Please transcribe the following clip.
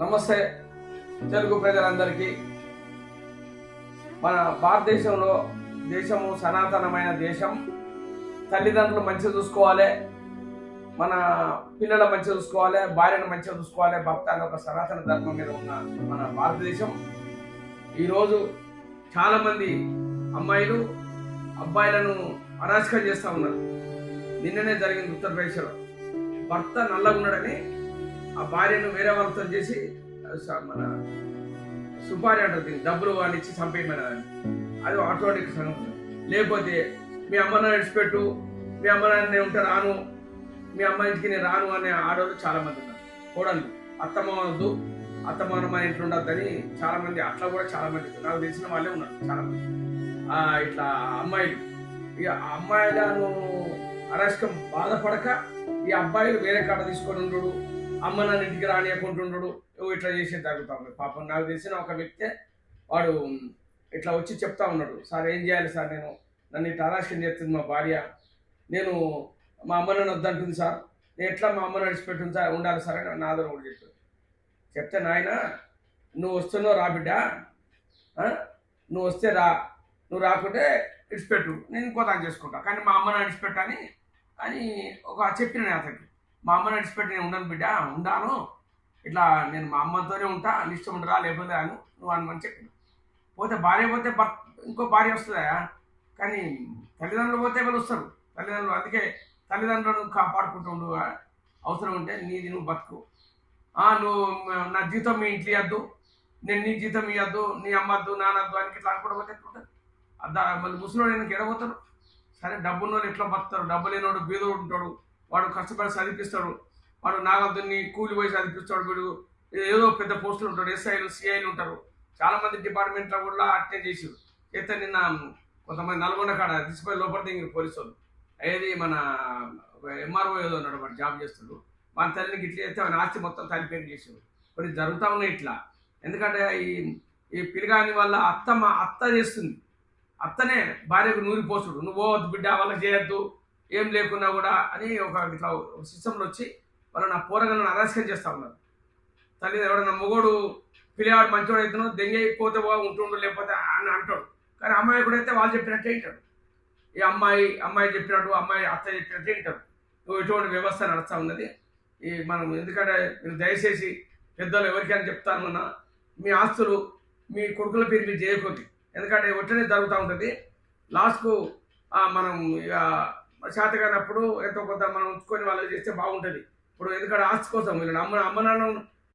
నమస్తే తెలుగు ప్రజలందరికీ. మన భారతదేశంలో దేశము సనాతనమైన దేశం. తల్లిదండ్రులు మంచిగా చూసుకోవాలి, మన పిల్లల మంచిగా చూసుకోవాలి, భార్యను మంచిగా చూసుకోవాలి, భర్త అనే ఒక సనాతన ధర్మం మీద ఉన్న మన భారతదేశం. ఈరోజు చాలామంది అమ్మాయిలు అబ్బాయిలను అరాచకం చేస్తూ ఉన్నారు. నిన్ననే జరిగింది ఉత్తరప్రదేశ్లో. భర్త నల్లగా ఉన్నాడని ఆ భార్యను వేరే వాళ్ళతో చేసి మన సుపారి అంటారు, డబ్బులు వాళ్ళు ఇచ్చి చంపేయమని. అది ఆటోమేటిక్ సంగతి. లేకపోతే మీ అమ్మ నాన్న విడిచిపెట్టు, మీ అమ్మ నాన్న ఉంటే రాను, మీ అమ్మ ఇంటికి నేను రాను అనే ఆడవాళ్ళు చాలామంది ఉన్నారు. కోడళ్ళు అత్తమ్మ వద్దు, అత్తమ్మ మా ఇంట్లో ఉండద్దని చాలామంది, అట్లా కూడా చాలామంది నాకు తెలిసిన వాళ్ళే ఉన్నారు చాలామంది. ఇట్లా అమ్మాయిలు, ఇక అమ్మాయిలను అరాచకం బాధపడక ఈ అబ్బాయిలు వేరే కాడ తీసుకొని ఉండడు, అమ్మ నాన్న ఇంటికి రానియకుంటుండడు, ఇట్లా చేసేది జరుగుతూ ఉంది. పాపం నాకు తెలిసిన ఒక వ్యక్తి, వాడు ఇట్లా వచ్చి చెప్తా ఉన్నాడు, సార్ ఏం చేయాలి సార్, నన్ను ఇట్లా అరాచకం చేస్తుంది మా భార్య, నేను మా అమ్మ నాన్న వద్దంటుంది సార్, నేను ఎట్లా మా అమ్మ నడిచిపెట్టుంది సార్, ఉండాలి సార్ అని నాదో కూడా చెప్పాడు. చెప్తే నాయన నువ్వు వస్తున్నావు రా బిడ్డ, నువ్వు వస్తే రా, నువ్వు రాకుంటే విడిచిపెట్టు, నేను ఇంకో దాన్ని చేసుకుంటా, కానీ మా అమ్మని విడిచిపెట్టని అని ఒక చెప్పిన అతనికి. మా అమ్మని విడిచిపెట్టి నేను ఉండను బిడ్డ, ఉండాను, ఇట్లా నేను మా అమ్మతోనే ఉంటా, ఇష్టం ఉండరా లేకపోతే అని నువ్వు అని చెప్పిన. పోతే భార్య పోతే ఇంకో భార్య వస్తుందా, కానీ తల్లిదండ్రులు పోతే ఎవరు వస్తారు? తల్లిదండ్రులు. అందుకే తల్లిదండ్రులను కాపాడుకుంటుండు. అవసరం ఉంటే నీది నువ్వు బతుకు, నువ్వు నా జీతం మీ ఇంట్లో ఇవ్వద్దు, నేను నీ జీతం ఇవ్వద్దు, నీ అమ్మద్దు నానద్దు అని ఇట్లా అనుకోవడం ఎట్లుంటుంది? మళ్ళీ ముసలివాడు ఎందుకు ఎడబోతారు? సరే డబ్బున్న వాళ్ళు ఎట్లా బతుకుతారు, డబ్బు లేనివాడు బీదోడు ఉంటాడు, వాడు కష్టపడి చదివిస్తాడు, వాడు నాగద్దుని కూలి పోయి చదివిస్తాడు, వీడు ఏదో పెద్ద పోస్టులు ఉంటాడు, ఎస్ఐలు సిఐలు ఉంటారు. చాలామంది డిపార్ట్మెంట్లో కూడా అట్టే చేసారు. అయితే నిన్న కొంతమంది నల్గొండ కాడ తీసుకొని లోపల దిగి పోలీసు వాళ్ళు, ఏది మన ఎంఆర్ఓ ఏదో ఉన్నాడు, వాడు జాబ్ చేస్తాడు, మన తల్లికి ఇట్లా చేస్తే ఆయన ఆస్తి మొత్తం తల్లిపేరు చేసాడు. కొన్ని జరుగుతూ ఉన్నాయి ఇట్లా. ఎందుకంటే ఈ పిల్లగాని వల్ల అత్త చేస్తుంది, అత్తనే భార్యకు నూరి పోస్తుడు, నువ్వు పోవద్దు బిడ్డ, వాళ్ళకి చేయొద్దు, ఏం లేకున్నా కూడా అని ఒక ఇట్లా సిస్టంలో వచ్చి వాళ్ళు నా పోరగాళ్ళను అరాచకం చేస్తూ ఉన్నారు. తల్లి ఎవడన్నా మొగోడు పిల్లవాడు మంచివాడు అవుతున్నావు, దెంగైపోతే ఉంటుండు లేకపోతే అని అంటాడు, కానీ అమ్మాయి కూడా అయితే వాళ్ళు చెప్పినట్టే వింటాడు. ఈ అమ్మాయి చెప్పినట్టు, అమ్మాయి అత్త చెప్పినట్టే వింటాడు. నువ్వు ఇటువంటి వ్యవస్థ నడుస్తూ ఉన్నది. మనం ఎందుకంటే మీరు దయచేసి పెద్దలు ఎవరికైనా చెప్తాను, మీ ఆస్తులు మీ కొడుకుల పేరు మీరు చేయకూడదు. ఎందుకంటే ఒట్టనే జరుగుతూ ఉంటుంది. లాస్ట్కు మనం ఇక శాత కానప్పుడు ఎంతో కొంత మనం ఉంచుకొని వాళ్ళు చేస్తే బాగుంటుంది. ఇప్పుడు ఎందుకంటే ఆస్తి కోసం వీళ్ళు అమ్మ నాన్న